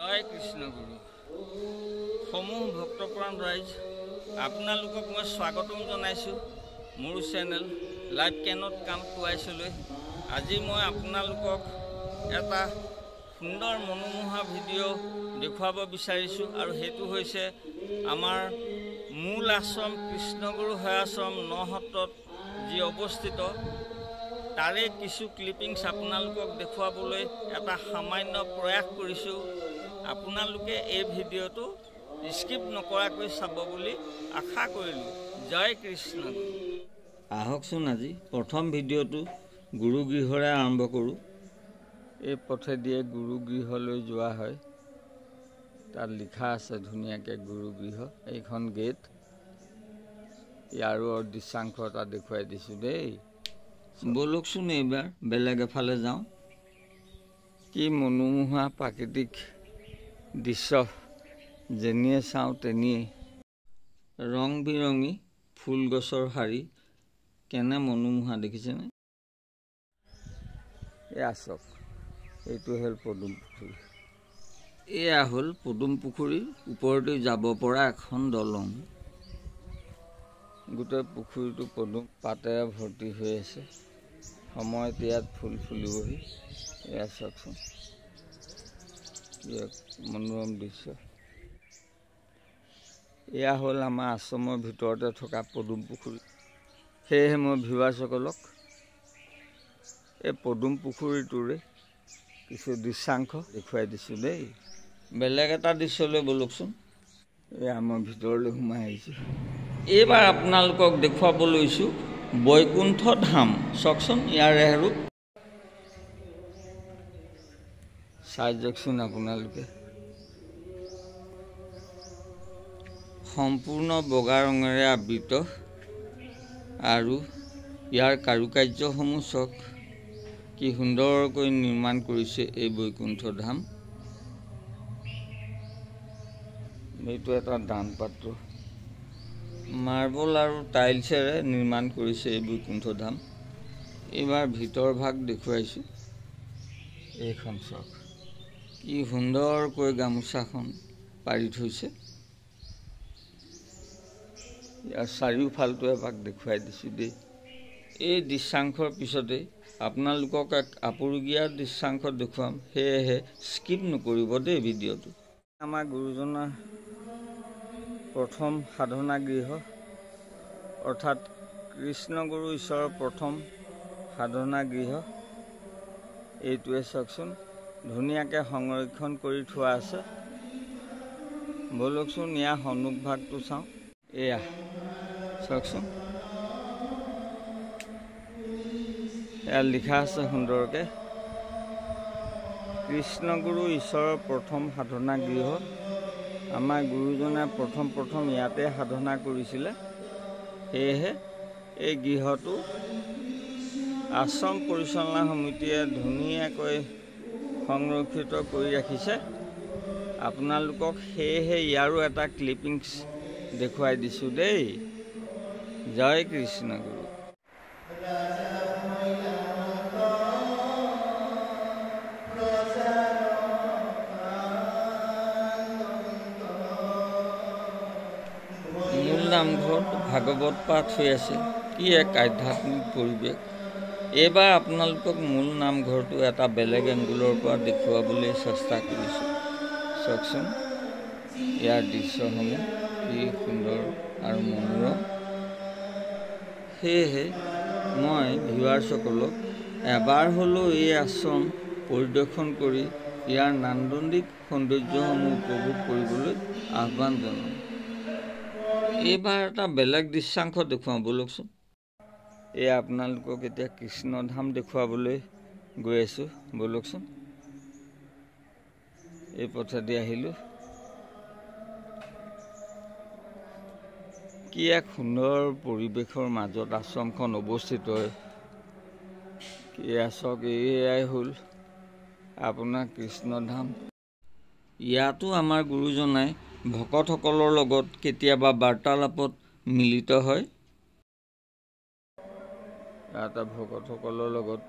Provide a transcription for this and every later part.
জয় কৃষ্ণ গুৰু সমূহ ভক্তপ্ৰাণ ৰাইজ আপোনালোকক মই স্বাগতম জনাইছোঁ মোৰ চেনেল লাইভ কেনত কাম টুৱাইছলৈ। আজি মই আপোনালোকক এটা সুন্দৰ মনোমোহা ভিডিঅ' দেখুৱাব বিচাৰিছোঁ আৰু সেইটো হৈছে আমাৰ মূল আশ্ৰম কৃষ্ণগুৰু সেৱাশ্ৰম নসত্ৰত যি অৱস্থিত তাৰে কিছু ক্লিপিংছ আপোনালোকক দেখুৱাবলৈ এটা সামান্য প্ৰয়াস কৰিছোঁ। আপোনালোকে এই ভিডিঅ'টো স্কিপ নকৰাকৈ চাব বুলি আশা কৰিলোঁ। জয় কৃষ্ণ। আহকচোন আজি প্ৰথম ভিডিঅ'টো গুৰুগৃহৰে আৰম্ভ কৰোঁ। এই পথেদিয়ে গুৰুগৃহলৈ যোৱা হয়। তাত লিখা আছে ধুনীয়াকৈ গুৰুগৃহ। এইখন গেট। ইয়াৰো দৃশ্যাংশ এটা দেখুৱাই দিছোঁ দেই। বলকচোন এইবাৰ বেলেগ এফালে যাওঁ। কি মনোমোহা প্ৰাকৃতিক দৃশ্য, যেনিয়ে চাওঁ তেনিয়ে ৰং বিৰঙী ফুল গছৰ শাৰী, কেনে মনোমোহা দেখিছেনে? এয়া চাওক, এইটো হ'ল পদুম পুখুৰী। এয়া হ'ল পদুম পুখুৰীৰ ওপৰতে যাব পৰা এখন দলং। গোটেই পুখুৰীটো পদুম পাতেৰে ভৰ্তি হৈ আছে। সময়ত ইয়াত ফুল ফুলিবহি। এয়া চাওকচোন, মনোৰম দৃশ্য। এয়া হ'ল আমাৰ আশ্ৰমৰ ভিতৰতে থকা পদুম পুখুৰী। সেয়েহে মই ভিউৱাৰ্ছসকলক এই পদুম পুখুৰীটোৰে কিছু দৃশ্যাংশ দেখুৱাই দিছোঁ দেই। বেলেগ এটা দৃশ্যলৈ বলকচোন। এয়া মই ভিতৰলৈ সোমাই আহিছোঁ। এইবাৰ আপোনালোকক দেখুৱাব লৈছোঁ বৈকুণ্ঠ ধাম। চাওকচোন ইয়াৰে ৰূপ। চাই যাওকচোন আপোনালোকে। সম্পূৰ্ণ বগা ৰঙেৰে আবৃত আৰু ইয়াৰ কাৰুকাৰ্যসমূহ চাওক, কি সুন্দৰকৈ নিৰ্মাণ কৰিছে এই বৈকুণ্ঠ ধাম। এইটো এটা দান পাত্ৰ। মাৰ্বল আৰু টাইলছেৰে নিৰ্মাণ কৰিছে এই বৈকুণ্ঠ ধাম। এইবাৰ ভিতৰ ভাগ দেখুৱাইছোঁ। এইখন চাওক, কি সুন্দৰকৈ গামোচাখন পাৰি থৈছে। ইয়াৰ চাৰিওফালটো এপাক দেখুৱাই দিছোঁ দেই। এই দৃশ্যাংশৰ পিছতে আপোনালোকক এক আপুৰুগীয়া দৃশ্যাংশ দেখুৱাম, সেয়েহে স্কিপ নকৰিব দেই ভিডিঅ'টো। আমাৰ গুৰুজনাৰ প্ৰথম সাধনা গৃহ, অৰ্থাৎ কৃষ্ণগুৰু ঈশ্বৰৰ প্ৰথম সাধনা গৃহ। এইটোৱে চাওকচোন, ধুনীয়াকৈ সংৰক্ষণ কৰি থোৱা আছে। বলকচোন ইয়াৰ সন্মুখ ভাগটো চাওঁ। এয়া চাওকচোন, ইয়াত লিখা আছে সুন্দৰকৈ, কৃষ্ণগুৰু ঈশ্বৰৰ প্ৰথম সাধনা গৃহ। আমাৰ গুৰুজনে প্ৰথম ইয়াতে সাধনা কৰিছিলে। সেয়েহে এই গৃহটো আশ্ৰম পৰিচালনা সমিতিয়ে ধুনীয়াকৈ সংৰক্ষিত কৰি ৰাখিছে। আপোনালোকক সেয়েহে ইয়াৰো এটা ক্লিপিংছ দেখুৱাই দিছোঁ দেই। জয় কৃষ্ণ গুৰু। মূল নামঘৰত ভাগৱত পাঠ হৈ আছে। কি এক আধ্যাত্মিক পৰিৱেশ। এইবাৰ আপোনালোকক মূল নামঘৰটো এটা বেলেগ এংগুলৰ পৰা দেখুৱাবলৈ চেষ্টা কৰিছোঁ। চাওকচোন ইয়াৰ দৃশ্যসমূহ কি সুন্দৰ আৰু মনোৰম। সেয়েহে মই ভিউৱাৰ্ছসকলক এবাৰ হ'লেও এই আশ্ৰম পৰিদৰ্শন কৰি ইয়াৰ নান্দনিক সৌন্দৰ্যসমূহ উপভোগ কৰিবলৈ আহ্বান জনাওঁ। এইবাৰ এটা বেলেগ দৃশ্যাংশ দেখুৱাওঁ বলকচোন। এয়া আপোনালোকক এতিয়া কৃষ্ণধাম দেখুৱাবলৈ গৈ আছোঁ। বলকচোন, এই পথেদি আহিলোঁ। কি এক সুন্দৰ পৰিৱেশৰ মাজত আশ্ৰমখন অৱস্থিত। এয়া চাওক, এয়াই হ'ল আপোনাৰ কৃষ্ণধাম। ইয়াতো আমাৰ গুৰুজনাই ভকতসকলৰ লগত কেতিয়াবা বাৰ্তালাপত মিলিত হয়। ইয়াতে ভকতসকলৰ লগত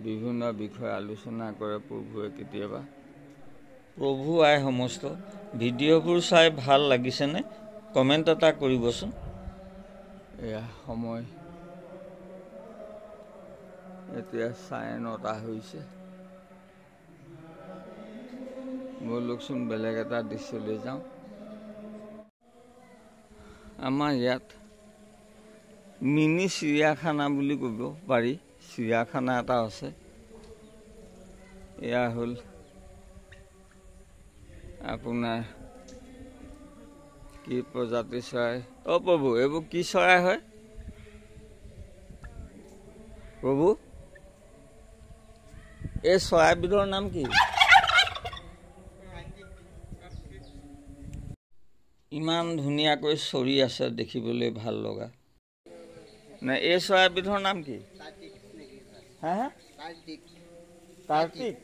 বিভিন্ন বিষয় আলোচনা কৰে প্ৰভুৱে কেতিয়াবা। প্ৰভু আই সমস্ত ভিডিঅ'বোৰ চাই ভাল লাগিছেনে কমেণ্ট এটা কৰিবচোন। এয়া সময় এতিয়া 9:30 হৈছে। ব'লকচোন বেলেগ এটা দৃশ্যলৈ যাওঁ। আমাৰ ইয়াত মিনি চিৰিয়াখানা বুলি ক'ব পাৰি, চিৰিয়াখানা এটা আছে। এয়া হ'ল আপোনাৰ কি প্ৰজাতি চৰাই। প্ৰভু এইবোৰ কি চৰাই হয় প্ৰভু? এই চৰাইবিধৰ নাম কি? ইমান ধুনীয়াকৈ চৰি আছে, দেখিবলৈ ভাল লগা। নে এই চৰাইবিধৰ নাম কি? হা কাৰ্তিক।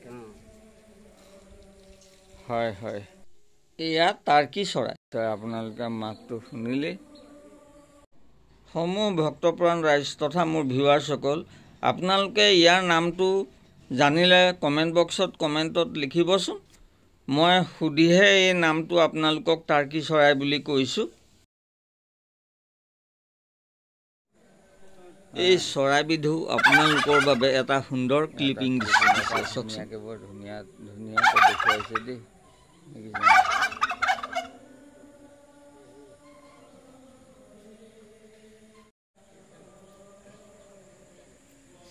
হয় হয়, এয়া টাৰ্কি চৰাই। আপোনালোকে মাতটো শুনিলেই। সমূহ ভক্তপ্ৰাণ ৰাইজ তথা মোৰ ভিউৱাৰ্ছসকল, আপোনালোকে ইয়াৰ নামটো জানিলে কমেণ্ট বক্সত কমেণ্টত লিখিবচোন। মই সুধিহে এই নামটো আপোনালোকক টাৰ্কি চৰাই বুলি কৈছোঁ। এই চৰাইবিধো আপোনালোকৰ বাবে এটা সুন্দৰ ক্লিপিং দিছে। বৰ ধুনীয়াকৈ দেখুৱাইছে দেই।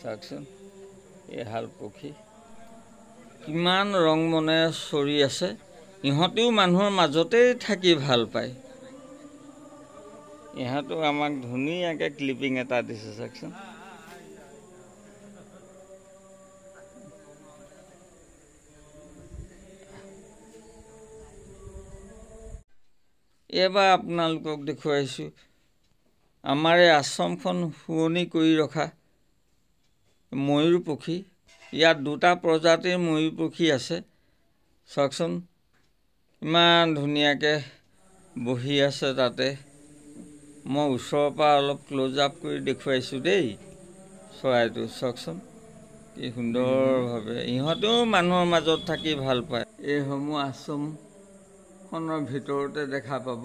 চাওকচোন এহাল পক্ষী কিমান ৰং মনেৰে চৰি আছে। ইহঁতেও মানুহৰ মাজতেই থাকি ভাল পায়। ইহঁতো আমাক ধুনীয়াকৈ ক্লিপিং এটা দিছে চাওকচোন। এইবাৰ আপোনালোকক দেখুৱাইছোঁ আমাৰ এই আশ্ৰমখন শুৱনি কৰি ৰখা ময়ূৰ পক্ষী। ইয়াত দুটা প্ৰজাতিৰ ময়ূৰ পক্ষী আছে। চাওকচোন ইমান ধুনীয়াকৈ বহি আছে তাতে। মই ওচৰৰ পৰা অলপ ক্ল'জ আপ কৰি দেখুৱাইছোঁ দেই চৰাইটো। চাওকচোন কি সুন্দৰভাৱে ইহঁতেও মানুহৰ মাজত থাকি ভাল পায়। এইসমূহ আশ্ৰমখনৰ ভিতৰতে দেখা পাব।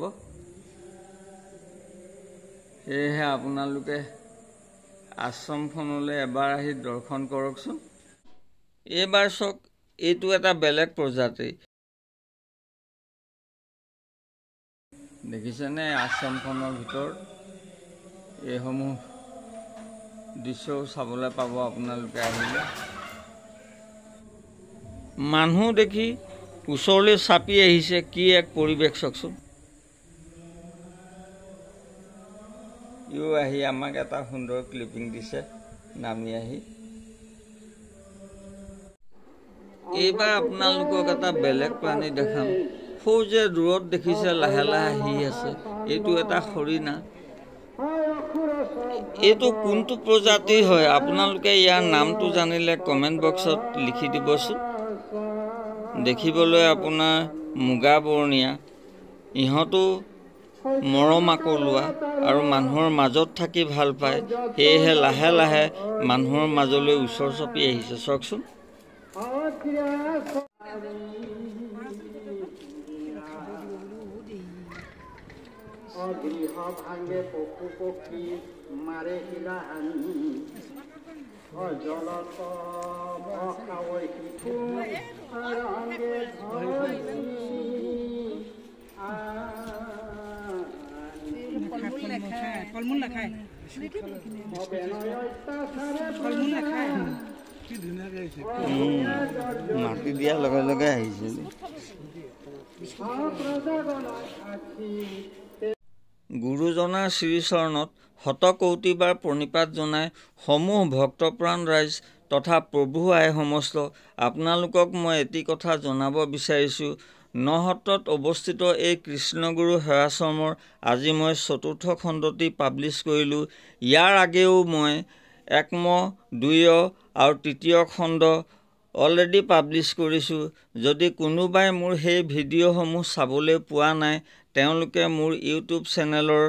সেয়েহে আপোনালোকে আশ্ৰমখনলৈ এবাৰ আহি দৰ্শন কৰকচোন। এইবাৰ চাওক, এইটো এটা বেলেগ প্ৰজাতি। দেখিছেনে আশ্ৰমখনৰ ভিতৰত এইসমূহ দৃশ্যও চাবলৈ পাব আপোনালোকে আহিলে। মানুহ দেখি ওচৰলৈ চাপি আহিছে, কি এক পৰিৱেশ চাওকচোন। ইও আহি আমাক এটা সুন্দৰ ক্লিপিং দিছে নামি আহি। এইবাৰ আপোনালোকক এটা বেলেগ প্ৰাণী দেখাম। সৌ যে দূৰত দেখিছে লাহে লাহে আহি আছে, এইটো এটা হৰিণা। এইটো কোনটো প্ৰজাতিৰ হয় আপোনালোকে ইয়াৰ নামটো জানিলে কমেণ্ট বক্সত লিখি দিবচোন। দেখিবলৈ আপোনাৰ মুগা বৰণীয়া। ইহঁতো মৰম আকলোৱা আৰু মানুহৰ মাজত থাকি ভাল পায়। সেয়েহে লাহে লাহে মানুহৰ মাজলৈ ওচৰ চাপি আহিছে। চাওকচোন গৃহ ভাঙে পশু পক্ষী মাৰে শিলাহানি জলত শিশু ৰঙে ফলমূল নাখায়। মাটি দিয়াৰ লগে লগে আহিছে। গুৰুজনাৰ শ্ৰীচৰণত শতকৌটিবাৰ প্ৰণিপাত জনাই সমূহ ভক্তপ্ৰাণ ৰাইজ তথা প্ৰভু আই সমস্ত আপোনালোকক মই এটি কথা জনাব বিচাৰিছোঁ। নসত্ৰত অৱস্থিত এই কৃষ্ণগুৰু সেৱাশ্ৰমৰ আজি মই ৪ৰ্থ খণ্ডটি পাব্লিছ কৰিলোঁ। ইয়াৰ আগেও মই 1ম, 2 আৰু 3য় খণ্ড অলৰেডি পাব্লিছ কৰিছোঁ। যদি কোনোবাই মোৰ সেই ভিডিঅ'সমূহ চাবলৈ পোৱা নাই, তেওঁলোকে মোৰ ইউটিউব চেনেলৰ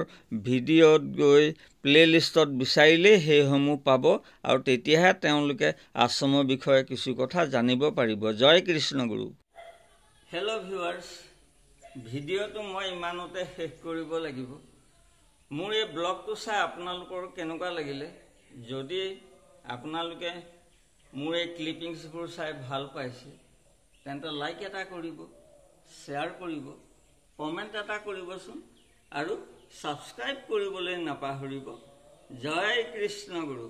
ভিডিঅ'ত গৈ প্লে'লিষ্টত বিচাৰিলেই সেইসমূহ পাব আৰু তেতিয়াহে তেওঁলোকে আশ্ৰমৰ বিষয়ে কিছু কথা জানিব পাৰিব। জয় কৃষ্ণগুৰু। হেল্ল' ভিউৱাৰ্ছ, ভিডিঅ'টো মই ইমানতে শেষ কৰিব লাগিব। মোৰ এই ব্লগটো চাই আপোনালোকৰ কেনেকুৱা লাগিলে? যদি আপোনালোকে মোৰ এই ক্লিপিংছবোৰ চাই ভাল পাইছে তেন্তে লাইক এটা কৰিব, শ্বেয়াৰ কৰিব, কমেণ্ট এটা কৰিবচোন আৰু ছাবস্ক্ৰাইব কৰিবলৈ নাপাহৰিব। জয় কৃষ্ণ গুৰু।